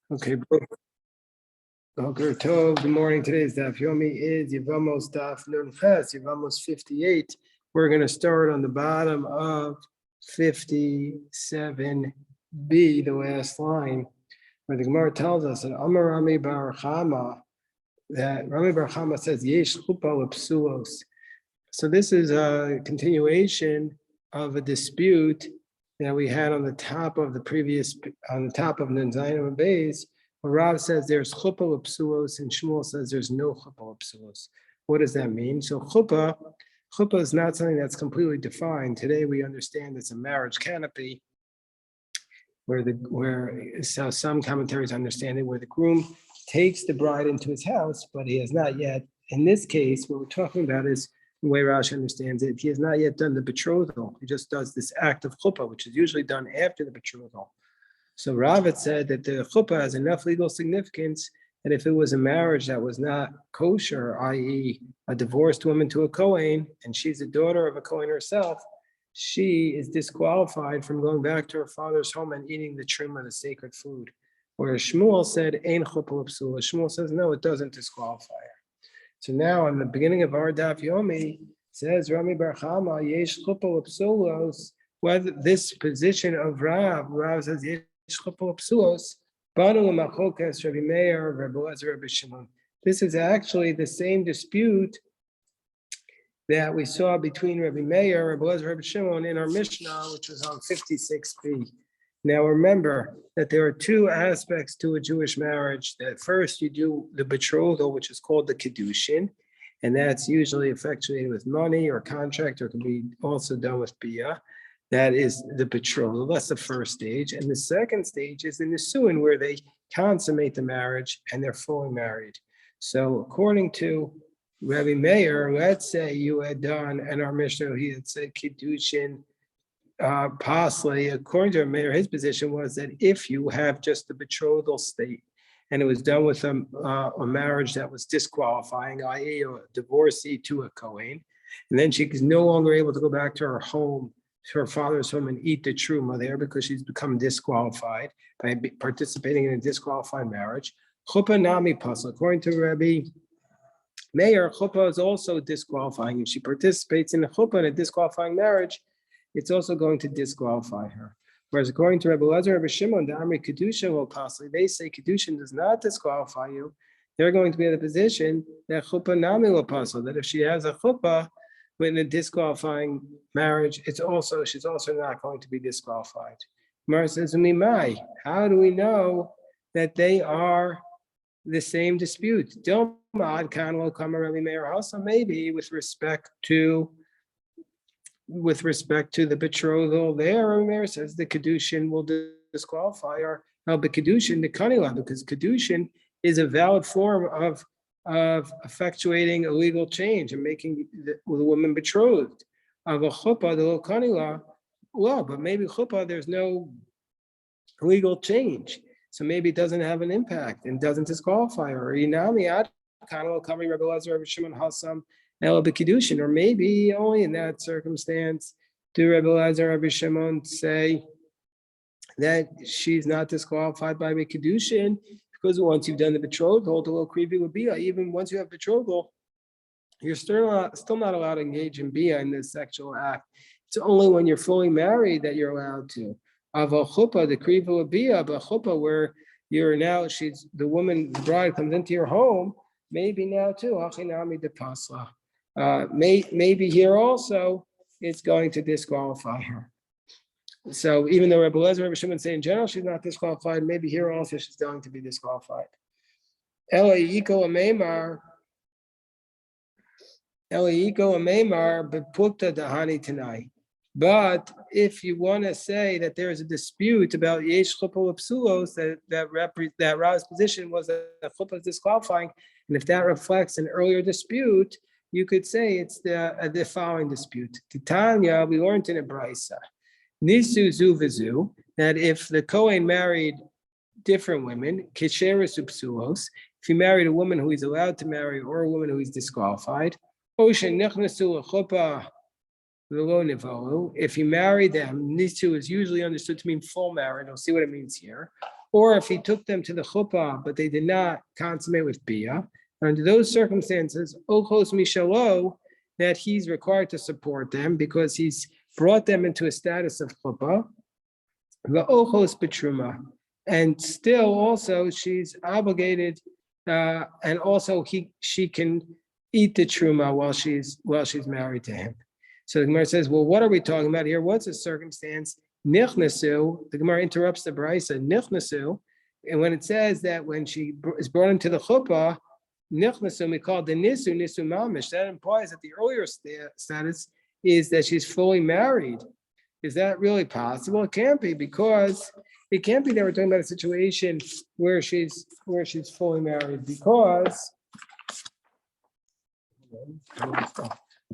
Okay, Boker Tov. Good morning. Today's Daf Yomi is Yevamos Daf Nun Ches, Yevamos 58. We're going to start on the bottom of 57b, the last line, where the Gemara tells us that Amar Rami Bar Chama, that Rami Bar Chama says Yesh Chupa L'Psulos. So this is a continuation of a dispute that we had on the top of Nun Zayin Beis. Rav says there's chuppah l'psulos and Shmuel says there's no chuppah l'psulos. What does that mean? So chuppah is not something that's completely defined. Today we understand it's a marriage canopy, so some commentaries understand it, where the groom takes the bride into his house, but he has not yet. In this case, what we're talking about is the way Rashi understands it. He has not yet done the betrothal. He just does this act of chuppah, which is usually done after the betrothal. So Rav said that the chuppah has enough legal significance that if it was a marriage that was not kosher, i.e. a divorced woman to a Kohen, and she's a daughter of a Kohen herself, she is disqualified from going back to her father's home and eating the trim of the sacred food. Whereas Shmuel said, Ein chuppah l'psula. Shmuel says, no, it doesn't disqualify her. So now in the beginning of our Daf Yomi, says Rami Bar Chama, Yesh chuppah l'psulos, whether this position of Rav says, Yesh chuppah l'psulos, banu l'machokas Rabbi Meir, Rabbi Elazar, Rabbi Shimon. This is actually the same dispute that we saw between Rabbi Meir, Rabbi Elazar, Rabbi Shimon in our Mishnah, which was on 56b. Now remember that there are two aspects to a Jewish marriage. That first you do the betrothal, which is called the kiddushin, and that's usually effectuated with money or contract, or can be also done with bia. That is the betrothal. That's the first stage. And the second stage is the nisuin, where they consummate the marriage and they're fully married. So according to Rabbi Meir, let's say you had done, and our Mishnah, he had said kiddushin, possibly, according to Rabbi Meir, his position was that if you have just the betrothal state and it was done with a marriage that was disqualifying, i.e. a divorcee to a Kohen, and then she's no longer able to go back to her home, to her father's home, and eat the truma there because she's become disqualified by participating in a disqualified marriage. Chuppah nami pasal. According to Rabbi Meir, chuppah is also disqualifying. If she participates in a chuppah in a disqualifying marriage, it's also going to disqualify her. Whereas according to Rabbi Elazar, Rabbi Shimon, the Amri Kedusha will possibly, they say Kedushin does not disqualify you. They're going to be in the position that chuppah nami will possible, that if she has a chuppah in a disqualifying marriage, she's also not going to be disqualified. Mar says, Umimai, how do we know that they are the same dispute? Maybe with respect to the betrothal there, Rabbi Meir says the Kedushin will disqualify her. Now, the Kedushin, the Kanila, because Kedushin is a valid form of effectuating a legal change and making the woman betrothed. Of a chuppah, the little Kanila, well, but maybe chuppah, there's no legal change. So maybe it doesn't have an impact and doesn't disqualify her. Or Inami ad Kanila Kamri Rabbi Elazar, Rabbi Shimon Hasam, or maybe only in that circumstance do Rabbi Elazar, Rabbi Shimon say that she's not disqualified by Kedushin, because once you've done the betrothal, the little creepy would be, even once you have betrothal, you're still not allowed to engage in bia, in this sexual act. It's only when you're fully married that you're allowed to. Of a chuppah, the creepy would be of a chuppah where you're now, the bride comes into your home, maybe now too, achinami de pasla. Maybe here also it's going to disqualify her. So even though Rabbi Elazar, Rabbi Shimon say in general she's not disqualified, maybe here also she's going to be disqualified. Elaiko ameimar bepukta dahani tanai. But if you want to say that there is a dispute about yesh chuppah l'psulos, that Rav's position was that chuppah is disqualifying, and if that reflects an earlier dispute, you could say it's the following dispute. Titania, we learned in a brisa, nisu zu v'zu, that if the Kohen married different women, kisheres upsulos, if he married a woman who he's allowed to marry or a woman who is disqualified, oshen nichnasu l'chuppah. If he married them, nisu is usually understood to mean full marriage. We'll see what it means here. or if he took them to the chuppah, but they did not consummate with bia, under those circumstances, ochos mishalo, that he's required to support them because he's brought them into a status of chuppah, the ochos betruma, and still also she's obligated, and also she can eat the truma while she's married to him. So the Gemara says, well, what are we talking about here? What's the circumstance? Nichnasu. The Gemara interrupts the brisa. Nichnasu, and when it says that when she is brought into the chuppah, nichnasu, we call the nisu mamish. That implies that the earlier status is that she's fully married. Is that really possible? It can't be, because it can't be that we're talking about a situation where she's fully married, because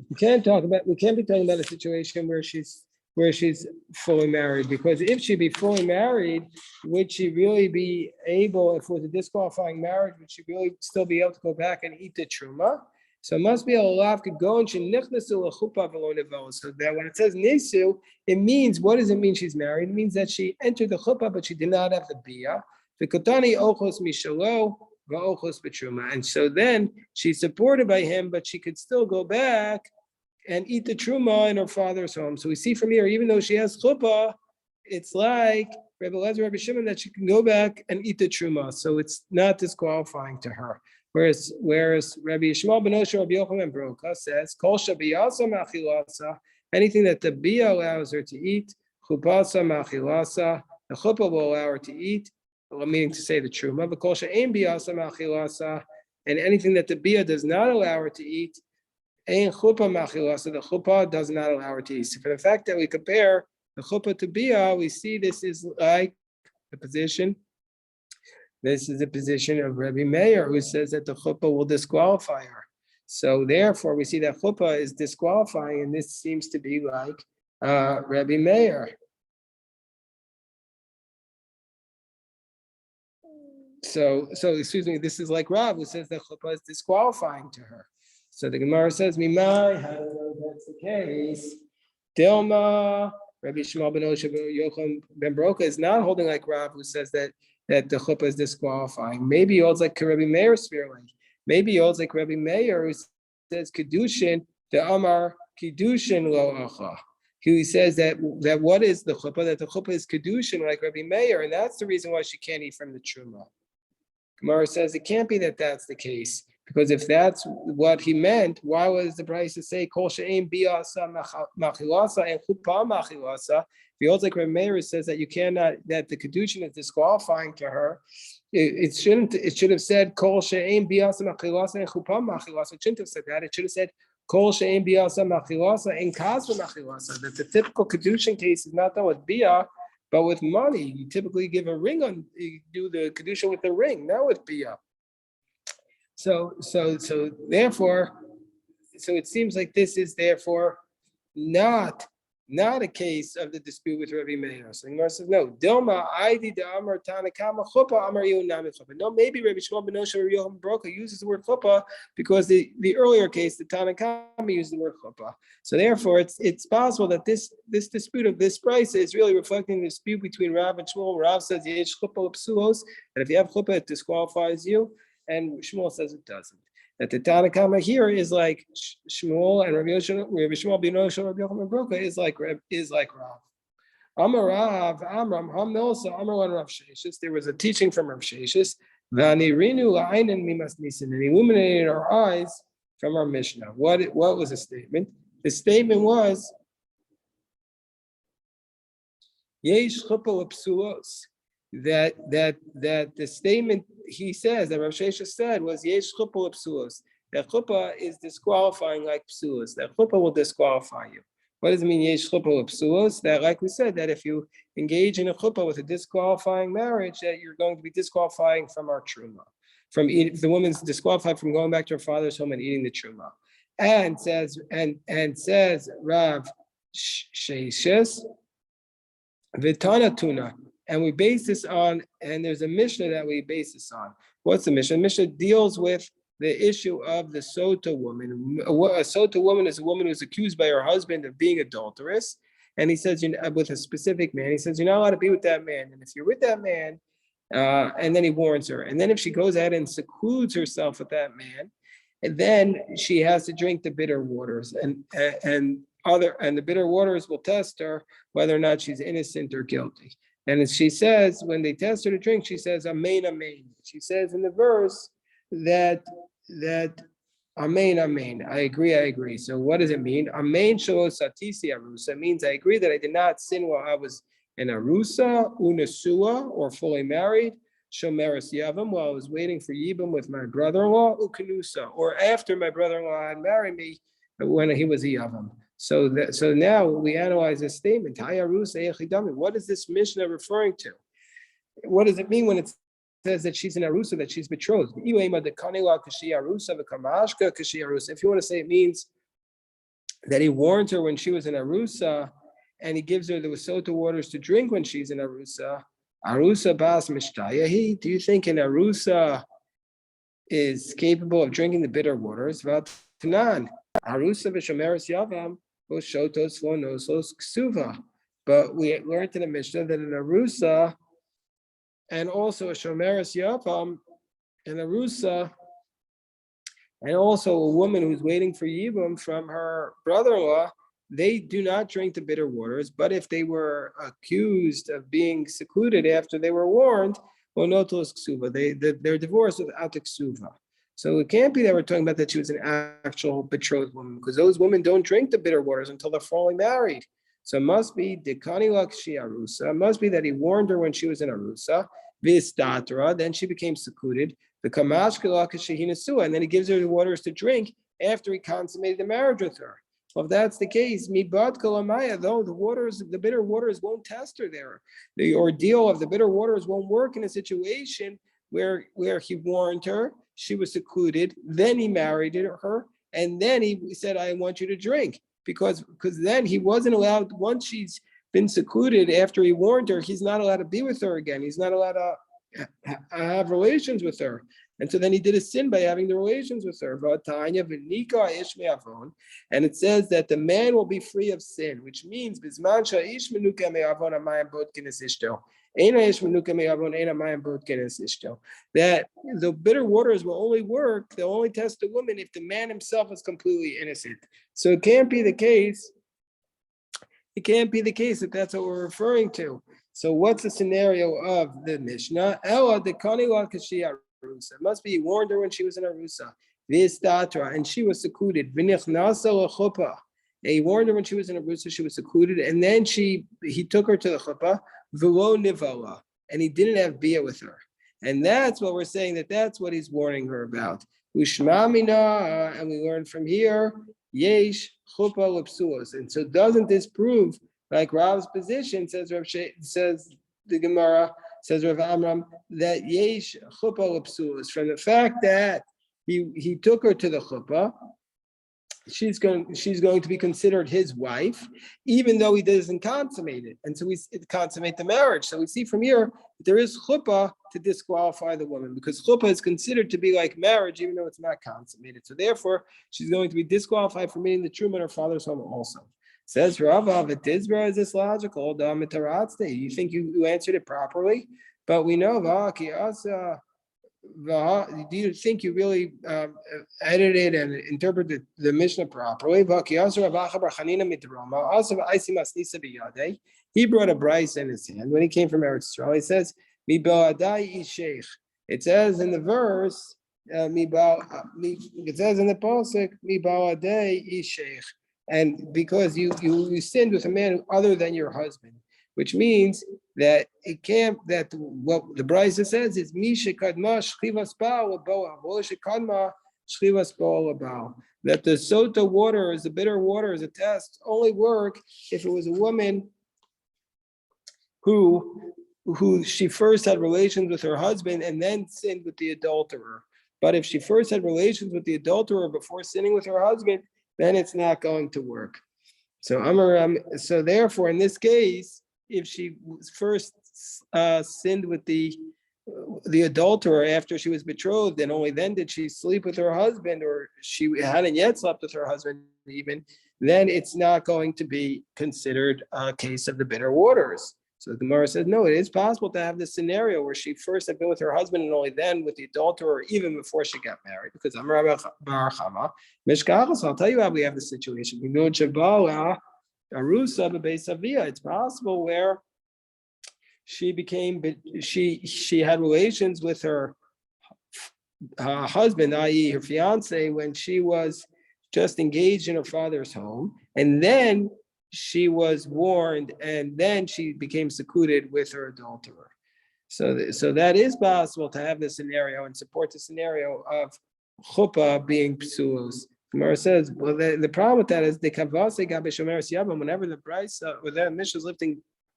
we can't be talking about a situation where she's fully married, because if she'd be fully married, would she really be able, if it was a disqualifying marriage, would she really still be able to go back and eat the truma? So it must be a lav could go and she nichnasu lechuppah v'lo nevos. So that when it says nisu, it means, what does it mean she's married? It means that she entered the chuppah, but she did not have the bia. The kotani ochos mishalo v'ochos betruma. And so then she's supported by him, but she could still go back and eat the truma in her father's home. So we see from here, even though she has chuppah, it's like Rebbe Lezer, Rebbe Shimon, that she can go back and eat the truma. So it's not disqualifying to her. Whereas Rabbi Yishmael ben Osher Rabbi Yochanan ben Broka says, Kol shabiyasa machilasa, anything that the bia allows her to eat, chupasa machilasa, the chuppah will allow her to eat, meaning to say the truma. But kol she'ein biyasa machilasa, and anything that the bia does not allow her to eat, ein chuppah machilasa, the chuppah does not allow her to eat. So for the fact that we compare the chuppah to bia, we see this is like the position. This is the position of Rabbi Meir, who says that the chuppah will disqualify her. So therefore, we see that chuppah is disqualifying, and this seems to be like Rabbi Meir. So excuse me, this is like Rav, who says that chuppah is disqualifying to her. So the Gemara says, Mimai, how do you know that's the case? Dilma, Rabbi Yishmael ben Osher Yochanan ben Broka is not holding like Rav, who says that the chuppah is disqualifying. Maybe he holds like Rabbi Meir Spearling. Maybe he holds like Rabbi Meir, who says Kedushin, the Amar Kedushin lo acha. He says that what is the chuppah? That the chuppah is Kedushin, like Rabbi Meir, and that's the reason why she can't eat from the truma. Gemara says it can't be that that's the case, because if that's what he meant, why was the price to say Kol she'ein biasa machilasa and chuppah machilasa? If he holds like Rabbi Meir says that you cannot, that the kedushin is disqualifying to her, it should have said Kol she'ein biasa machilasa and chuppah machilasa. It shouldn't have said that. It should have said Kol she'ein biasa machilasa and kasva machilasa. That the typical kedushin case is not done with bia, but with money. You typically give a ring on. You do the kedushin with the ring, not with bia. So therefore, so it seems like this is therefore not a case of the dispute with Rabbi Meir. So the Gemara says, no, Dilma, Aidi de Amar Tanakama Chuppah, Amar Yehun Nami Chuppah. No, maybe Rabbi Shmuel ben Osher Rabbi Yochanan ben Broka uses the word Chuppah because the earlier case, the Tanakama used the word Chuppah. So therefore, it's possible that this dispute of this price is really reflecting the dispute between Rav and Shmuel. Rav says Yesh Chuppah Psuos, and if you have Chuppah, it disqualifies you, and Shmuel says it doesn't. That the Tanakama here is like Shmuel, and Rabbi Shmuel ben Osher Rabbi Yochanan ben Broka is like Rav. Amar Rav, Amram, Hamilsa, Amar Rav Sheshis. There was a teaching from Rav Sheshis. V'anirinu la'aynen mimas nisin, and illuminated our eyes from our Mishnah. What was the statement? The statement was Yesh chuppah psulos. That the statement he says that Rav Shesha said was Yesh chuppah psulos. That chuppah is disqualifying like psulos. That chuppah will disqualify you. What does it mean Yesh chuppah psulos? That, like we said, that if you engage in a chuppah with a disqualifying marriage, that you're going to be disqualifying from our truma. From eating, the woman's disqualified from going back to her father's home and eating the truma. And says Rav Sheshes Vitana Tuna. And we base this on, and there's a Mishnah that we base this on. What's the Mishnah? The Mishnah deals with the issue of the Sota woman. A Sota woman is a woman who's accused by her husband of being adulterous. And he says, with a specific man, he says, you're not allowed to be with that man. And if you're with that man, and then he warns her. And then if she goes out and secludes herself with that man, and then she has to drink the bitter waters, and the bitter waters will test her whether or not she's innocent or guilty. And as she says, when they test her to drink, she says, Amen, Amen. She says in the verse that Amen, Amen. I agree. So what does it mean? Amen shelo satisi arusa means I agree that I did not sin while I was an arusa, unasua, or fully married. Shomeres Yavam, while I was waiting for Yibam with my brother-in-law, Ukanusa, or after my brother-in-law had married me when he was a Yavam. So now we analyze this statement. What is this Mishnah referring to? What does it mean when it says that she's an arusa, that she's betrothed? If you want to say it means that he warned her when she was an arusa, and he gives her the wasota waters to drink when she's an arusa. Arusa bas mishtayahi. Do you think an arusa is capable of drinking the bitter waters? Vatanan. Arusa v'shomeres yavam v'shotos v'nosos ksuva. But we learned in the Mishnah that an arusa and also a shomeres yavam, an arusa, and also a woman who's waiting for yibum from her brother-in-law, they do not drink the bitter waters. But if they were accused of being secluded after they were warned, well, no ksuva, they're divorced without the ksuva. So it can't be that we're talking about that she was an actual betrothed woman, because those women don't drink the bitter waters until they're fully married. So it must be dekanilak shi arusa. It must be that he warned her when she was in arusa. Vistatra, then she became secluded. The kamashkalak shehinasua, and then he gives her the waters to drink after he consummated the marriage with her. Well, if that's the case, mibad kalamaya, though the bitter waters won't test her there. The ordeal of the bitter waters won't work in a situation where he warned her, she was secluded, then he married her, and then he said, I want you to drink. Because then he wasn't allowed, once she's been secluded after he warned her, he's not allowed to be with her again. He's not allowed to have relations with her. And so then he did a sin by having the relations with her. And it says that the man will be free of sin, which means that the bitter waters will only work, they'll only test the woman if the man himself is completely innocent. So it can't be the case that that's what we're referring to. So what's the scenario of the Mishnah? It must be he warned her when she was in Arusa. And she was secluded. He warned her when she was in Arusa, she was secluded, and then he took her to the chuppah, and he didn't have bia with her. And that's what we're saying, that's what he's warning her about. Ushmamina, and we learn from here, yesh chuppah lepsuos. And so doesn't this prove, like Rav's position, says the Gemara, says Rav Amram, that yesh chuppah lepsuos, from the fact that he took her to the chuppah, she's going to be considered his wife, even though he doesn't consummate it. And so we consummate the marriage. So we see from here that there is chuppah to disqualify the woman, because chuppah is considered to be like marriage, even though it's not consummated. So therefore, she's going to be disqualified from meeting the truma in her father's home also. Says Rava, V'tizbra, is this logical? You think you answered it properly? But we know, do you think you really edited and interpreted the Mishnah properly? He brought a bryce in his hand when he came from Eretz Yisrael. He says, it says in the verse, it says in the pasuk, and because you sinned with a man other than your husband, which means that it can't, that what the Brisa says is Misha Kadma Shchivas Baal Aboa, Kadma Shchivas Baal Aboa. That the sota waters, the bitter waters, a test only work if it was a woman who she first had relations with her husband and then sinned with the adulterer. But if she first had relations with the adulterer before sinning with her husband, then it's not going to work. So so therefore, in this case, if she first sinned with the adulterer after she was betrothed, and only then did she sleep with her husband, or she hadn't yet slept with her husband even, then it's not going to be considered a case of the bitter waters. So the Gemara says, no, it is possible to have this scenario where she first had been with her husband and only then with the adulterer, even before she got married. Because Amar Bar Chama, Mishkachos, I'll tell you how we have the situation. We know Jabala, Arusa, Bebeis Avia. It's possible where she had relations with her husband, i.e., her fiance, when she was just engaged in her father's home, and then she was warned, and then she became secluded with her adulterer. So that is possible to have this scenario and support the scenario of chuppah being psulos. Gemara says, well, the problem with that is the kavase gabe shomeres yavam. Whenever the brisa or the Mishnah is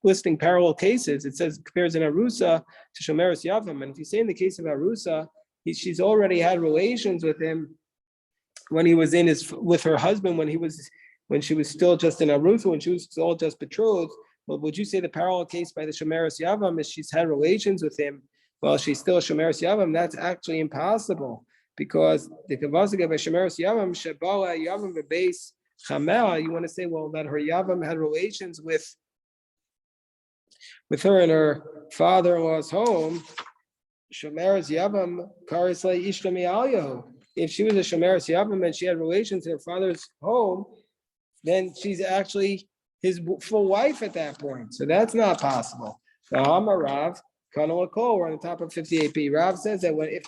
listing parallel cases, it says compares an arusa to shomeres yavam. And if you say in the case of arusa, she's already had relations with him when he was with her husband when she was still just in arusa, when she was still just betrothed. Well, would you say the parallel case by the shomeres yavam is she's had relations with him while she's still a shomeres yavam? That's actually impossible, because the kavasik of a shomeres yavam shebala yavam bebeis chamela. You want to say, well, that her yavam had relations with her in her father-in-law's home. Shomeres yavam karis le ishta mi'alyahu. If she was a shomeres yavam and she had relations in her father's home, then she's actually his full wife at that point. So that's not possible. Now, I'm a Rav, Kanal Akol, we're on the top of 58b. Rav says that if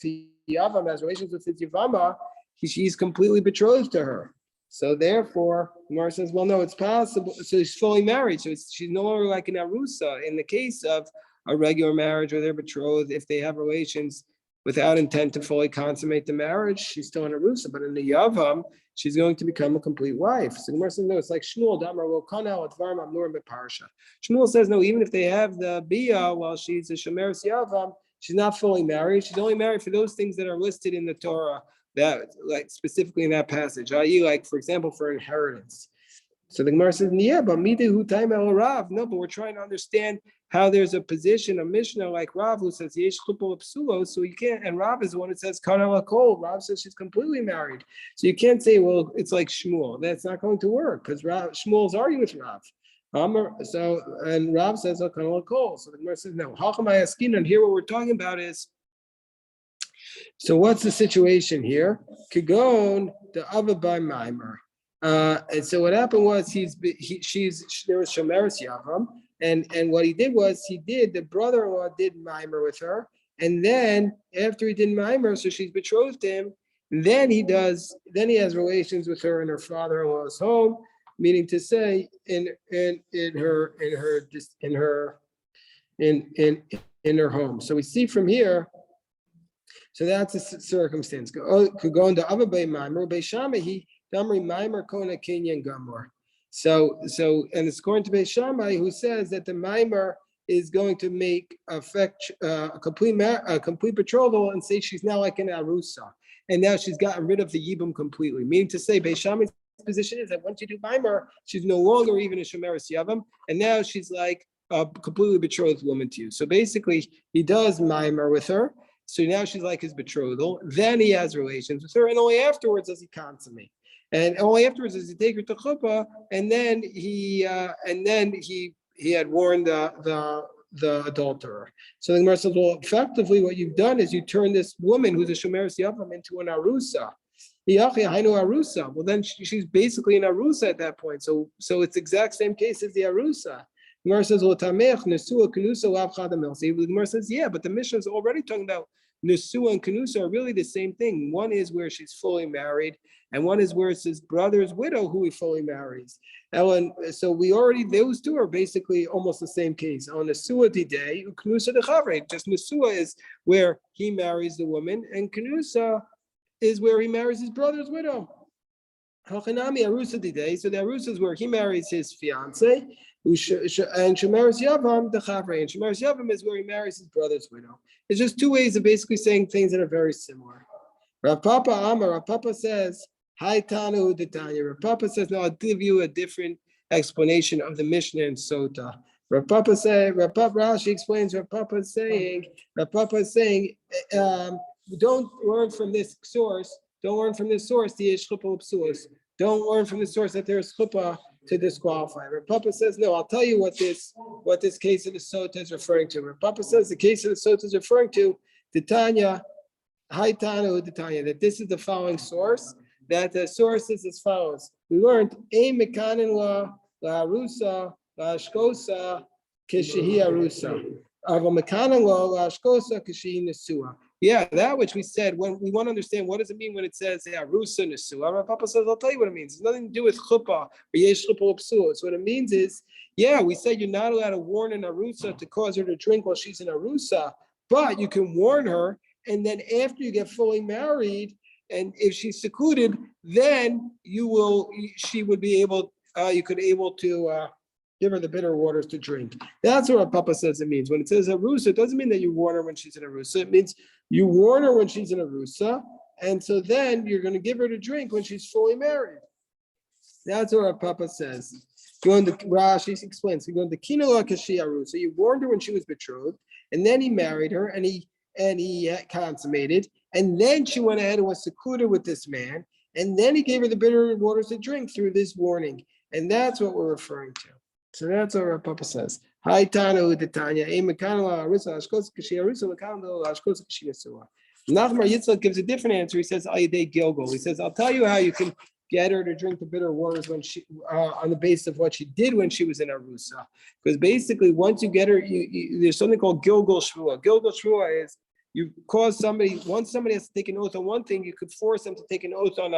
the Yavam has relations with his Yevama, she's completely betrothed to her. So therefore, Gemara says, well, no, it's possible. So she's fully married. So she's no longer like an Arusa. In the case of a regular marriage where they're betrothed, if they have relations without intent to fully consummate the marriage, she's still an Arusa. But in the Yavam, she's going to become a complete wife. So Gemara says, no, it's like Shmuel, Damar Lokana, Advarim Amnur Beparsha. Shmuel says, no, even if they have the Bia while she's a Shomeres Yavam, she's not fully married. She's only married for those things that are listed in the Torah, that like specifically in that passage, i.e., like, for example, for inheritance. So the Gemara says, yeah, but Midehu Taim El Rav. No, but we're trying to understand how there's a position, a Mishnah like Rav who says Yesh Chuppah Psulo, so you can't, and Rav is the one that says Kanal Akol. Rav says she's completely married. So you can't say, well, it's like Shmuel. That's not going to work because Shmuel's arguing with Rav. And Rav says Kanal Akol. So the Gemara says, no, Hachamay Askin, and here what we're talking about is, so what's the situation here? Kagon the Avabai Maimer. And so what happened was there was Shomeres Yavam, and what he did was the brother-in-law did Maimer with her, and then after he did Maimer, so she's betrothed him, then he has relations with her in her father-in-law's home, meaning to say in her home. So we see from here. So that's a circumstance. Could go into Avabay Maimer, Beishamah, Damri Maimer Kona Kenyan Gamor. So and it's according to Beis Shammai, who says that the Maimer is going to affect a complete betrothal and say she's now like an Arusa. And now she's gotten rid of the Yibum completely. Meaning to say, Beis Shammai's position is that once you do Maimer, she's no longer even a Shomeres Yavam, and now she's like a completely betrothed woman to you. So basically, he does Maimer with her. So now she's like his betrothal. Then he has relations with her, and only afterwards does he consummate. And only afterwards does he take her to chuppah, and then he had warned the adulterer. So the Gemara says, well, effectively, what you've done is you turn this woman who's a shomeres yavam into an arusa. Arusa. Well, then she's basically an arusa at that point. So it's the exact same case as the arusa. The Gemara says, well, tamech nesua kenusa lav chadamel. The Gemara says, yeah, but the Mishnah is already talking about nesua and kenusa are really the same thing. One is where she's fully married, and one is where it's his brother's widow who he fully marries. So those two are basically almost the same case. On nesua today, kenusa dechavre. Just nesua is where he marries the woman, and kenusa is where he marries his brother's widow. Hachanami arusa today. So the arusa is where he marries his fiance. And Shomeres Yavam, the Chavre. And Shomeres Yavam is where he marries his brother's widow. It's just two ways of basically saying things that are very similar. Rav Papa Amar, Rav Papa says, Hi Tanu Detanya. Rav Papa says, no, I'll give you a different explanation of the Mishnah and Sota. Rashi explains, Rav Papa is saying, don't learn from this source, the Yesh Chuppah Psulos. Don't learn from the source that there's chuppah to disqualify. Rav Papa says, no, I'll tell you what this case of the Sota is referring to. Rav Papa says the case of the Sota is referring to Titania, Haitanu Titania, that this is the following source, that the source is as follows. We learned, A Mekanin la Harusa, la Shkosa, Kishihi Arusa. Yeah, that which we said, when we want to understand what does it mean when it says Arusa Nesua. Rav Papa says, I'll tell you what it means. It's nothing to do with chuppah or yesh chuppah or psua. So what it means is, yeah, we said you're not allowed to warn an Arusa to cause her to drink while she's in Arusa, but you can warn her, and then after you get fully married, and if she's secluded, then she would be able, you could able to give her the bitter waters to drink. That's what Papa says it means. When it says Arusa, it doesn't mean that you warn her when she's in Arusa. It means you warn her when she's in Arusa, and so then you're going to give her to drink when she's fully married. That's what Papa says. Going to Rashi explains. Going to Kinola Kashi Arusa. You warned her when she was betrothed, and then he married her, and he consummated, and then she went ahead and was secluded with this man, and then he gave her the bitter waters to drink through this warning, and that's what we're referring to. So that's what our Papa says. Hi Tanu Titania, Nachmar Yitzchak gives a different answer. He says, Gilgal. He says, I'll tell you how you can get her to drink the bitter waters when she on the basis of what she did when she was in Arusa. Because basically, once you get her, there's something called Gilgal Shvua. Gilgal Shvua is you cause somebody, once somebody has to take an oath on one thing, you could force them to take an oath on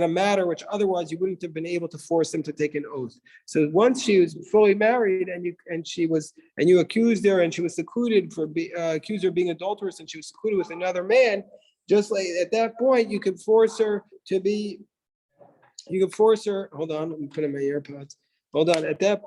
a matter which otherwise you wouldn't have been able to force them to take an oath. So once she was fully married and you accused her and she was secluded accused her of being adulterous and she was secluded with another man, just like at that point you could force her to be. You can force her. Hold on, let me put in my AirPods. Hold on. At that,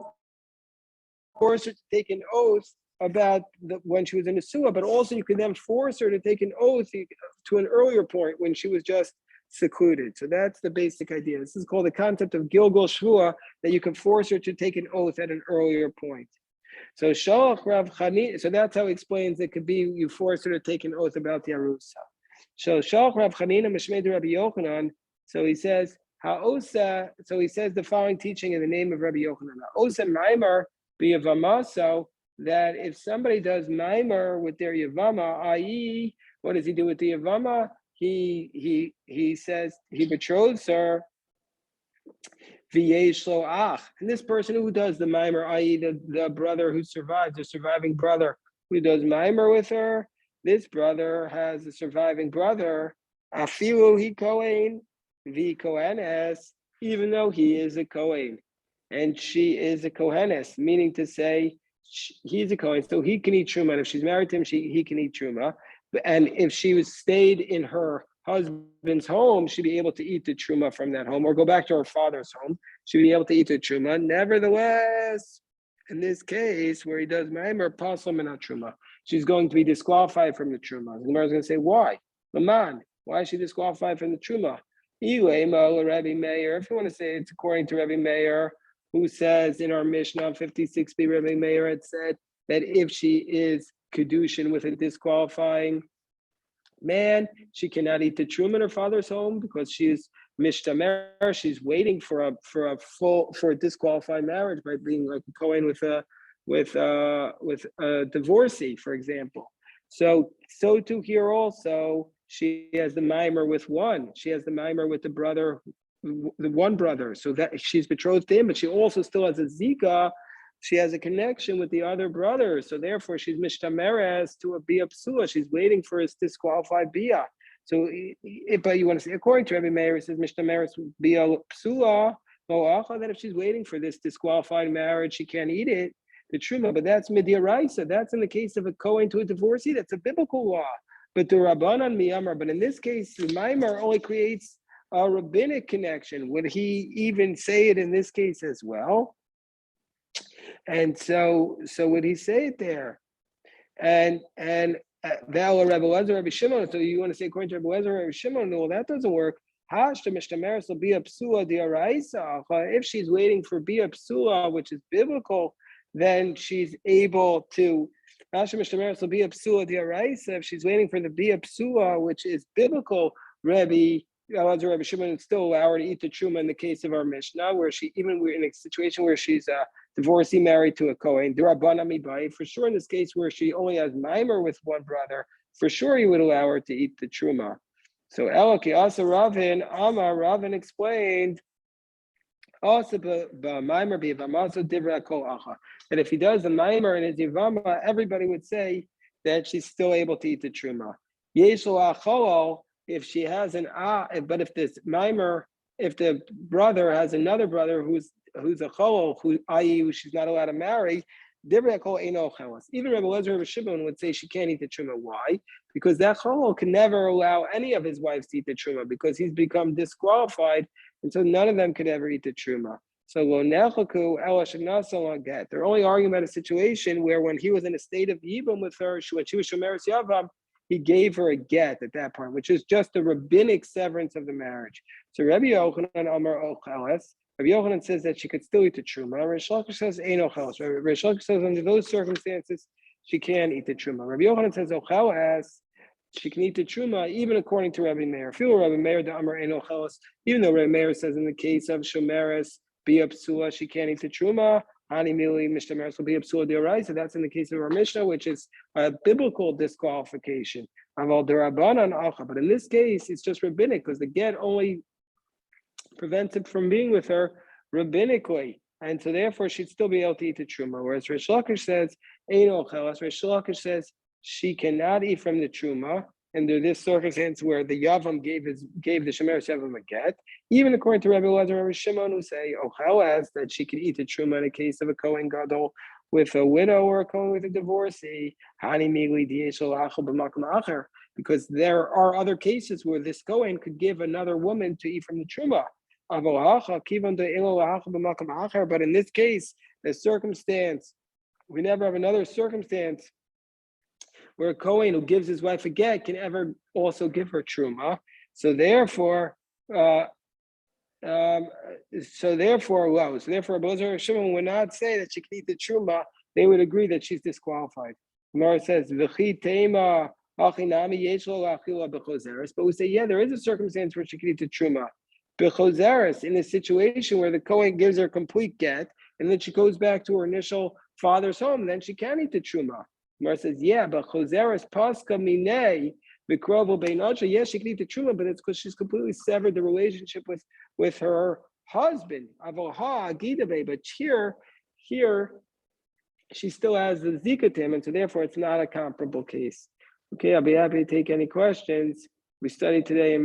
force her to take an oath about when she was in a sewer, but also you can then force her to take an oath to an earlier point when she was just secluded. So that's the basic idea. This is called the concept of Gilgal Shvua, that you can force her to take an oath at an earlier point. So Shalach Rav Chanina. So that's how he explains it could be you force her to take an oath about the Arusa. So Shalach Rav Chanina Mishmei Rabbi Yochanan. So he says. Ha'osa, so he says the following teaching in the name of Rabbi Yochanan. Ha'osa maimer b'yevama, that if somebody does maimer with their yevama, i.e., what does he do with the yevama? He says he betroths her. V'yesh lo ach, and this person who does the maimer, i.e., the brother who survives, the surviving brother who does maimer with her, this brother has a surviving brother. Afilu he kohen. The Kohenes, even though he is a Kohen and she is a Kohenes, meaning to say he's a Kohen, so he can eat Truma. And if she's married to him, he can eat Truma. And if she was stayed in her husband's home, she'd be able to eat the Truma from that home or go back to her father's home. She'd be able to eat the Truma. Nevertheless, in this case, where he does Maimer, Pasal Minat Truma, she's going to be disqualified from the Truma. The Gemara is going to say, why? Laman, why is she disqualified from the Truma? Rabbi Meir, if you want to say it's according to Rabbi Meir, who says in our Mishnah 56b, Rabbi Meir had said that if she is kedushin with a disqualifying man, she cannot eat the truma in her father's home because she is mishtamer. She's waiting for a disqualified marriage by being like a Kohen with a divorcee, for example. So too here also. She has the mimer with one. She has the mimer with the one brother. So that she's betrothed to him, but she also still has a zika. She has a connection with the other brother. So therefore, she's mishtameres to a bia psula. She's waiting for his disqualified bia. So, but you want to say, according to Rabbi Meir, it says mishtameres bia psula. Then if she's waiting for this disqualified marriage, she can't eat it. The truma, but that's midiaraisa. That's in the case of a Kohen to a divorcee. That's a biblical law. But the Rabbanan miyamar, but in this case, the Maimar only creates a rabbinic connection. Would he even say it in this case as well? And so would he say it there? And Val Rabbi Lezer, Rabbi Shimon. So you want to say according to Rabbi Lezer, Rabbi Shimon? No, that doesn't work. Hashta mishtameres will be a psula diaraisa. If she's waiting for bia psula, which is biblical, then she's able to. If she's waiting for the bia psula, which is biblical, Rabbi Elazar Rabbi Shimon would still allow her to eat the truma in the case of our Mishnah, where we're in a situation where she's a divorcee married to a Kohen. For sure, in this case where she only has Maimer with one brother, for sure he would allow her to eat the truma. So Elaki also Ravin explained also that if he does the Maimer in his Yevama, everybody would say that she's still able to eat the truma. If she has but if this Maimer, if the brother has another brother who's a cholol, i.e. she's not allowed to marry, even Rabbi Elazar Rabbi Shimon would say she can't eat the truma. Why? Because that cholol can never allow any of his wives to eat the truma because he's become disqualified, and so none of them could ever eat the truma. So they're only arguing about a situation where when he was in a state of yibum with her, when she was shomeres yavam, he gave her a get at that point, which is just a rabbinic severance of the marriage. So Rabbi Yochanan Amar Ocheles, Rabbi Yochanan says that she could still eat the truma. Rish Lakish says ein ocheles. Rish Lakish says under those circumstances she can eat the truma. Rabbi Yochanan says ocheles, she can eat the truma even according to Rabbi Meir. Feel Rabbi Meir the Amar ein ocheles, even though Rabbi Meir says in the case of shomeres bia psula she can't eat the truma. Hani mili mishtameres will be psula d'oraisa. That's in the case of our Mishnah, which is a biblical disqualification. But in this case, it's just rabbinic because the get only prevents him from being with her rabbinically, and so therefore she'd still be able to eat the truma. Whereas Rish Lakish says ein ocheles. Rish Lakish says she cannot eat from the truma, and there's this circumstance where the yavam gave the shomeres yavam a get. Even according to Rabbi Elazar, Rabbi Shimon, who say ocheles that she could eat the truma in a case of a kohen gadol with a widow or a kohen with a divorcee. Hani migli di'eshel achel b'makom acher, because there are other cases where this kohen could give another woman to eat from the truma. But in this case, the circumstance, we never have another circumstance where a kohen who gives his wife a get can ever also give her truma. So therefore, Rabbi Elazar Shimon would not say that she can eat the truma. They would agree that she's disqualified. Gemara says, "V'chi tema achinami yeshlo la'achila b'chozeres." But we say, yeah, there is a circumstance where she can eat the truma. B'chozeres, in a situation where the kohen gives her complete get, and then she goes back to her initial father's home, then she can eat the truma. Gemara says, yeah, but chozeres paska minei b'krovo beinacha. Yes, she can eat the truma, but it's because she's completely severed the relationship with her husband. Avoha agidabe, but here she still has the zikatim, and so therefore it's not a comparable case. Okay, I'll be happy to take any questions. We studied today in